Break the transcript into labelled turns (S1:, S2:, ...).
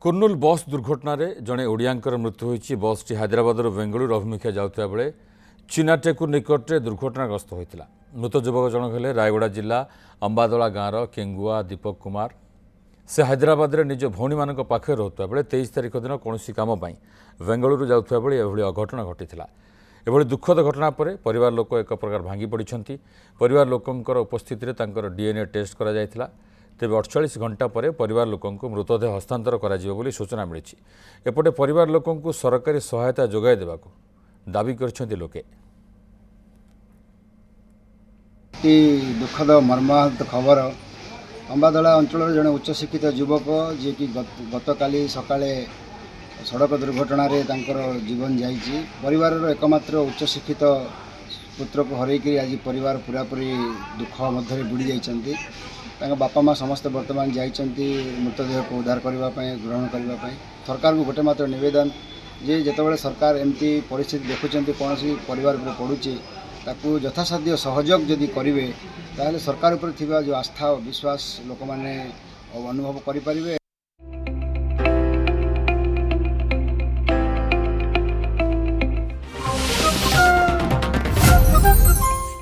S1: कुर्नूल बस दुर्घटन जड़े ओडियांकर मृत्यु होती। बस टी हैदराबाद बेंगलुरु अभिमुखे जाऊा बेले चिनाटेकुर निकट में दुर्घटनाग्रस्त होता। मृत युवक जनक हेले रायगड़ा जिला अंबादला गाँवर केंगुआ दीपक कुमार। से हैदराबाद में निज भौणी मान पाखे रोता बेले 23 तारिख दिन कौन काम बेंगलुरु जाऊा बेले एभली अघटन घटी। एभली दुखद घटना पर परिवार लोक एक प्रकार भांगी पड़ती। परिवार लोकंकर उपस्थित डीएनए टेस्ट करा जायथिला। तेज 48 घंटा पर परिवार लोक मृतदेह हस्तांतर करा जिवो सूचना मिली। एपटे परिवार लोक सरकारी सहायता जोगाई देबाकू दाबी करछन्ति लोके।
S2: दुखद मर्माहत खबर अंबादला अंचल जड़े उच्च शिक्षित युवक जी कि गतकाली सकाळे सड़क दुर्घटन जीवन जाइए। परिवार एकमात्र उच्च शिक्षित पुत्र को हरैकि आज परिवार पूरापूरी दुख मध्य बुड़ी जाइछन्ति। बापा माँ समस्त वर्तमान जाइछन्ति मृतदेह को उद्धार करने ग्रहण करने। सरकार को गोटे मात्र निवेदन जे जेतेबेले सरकार एमती परिस्थिति देखुंत कौन परिवार पर पड़ुचे ताकू यथासाध्य सहयोग जदि करेंगे ताहले सरकार उपर थिबा जो आस्था और विश्वास लोक माने अनुभव करें।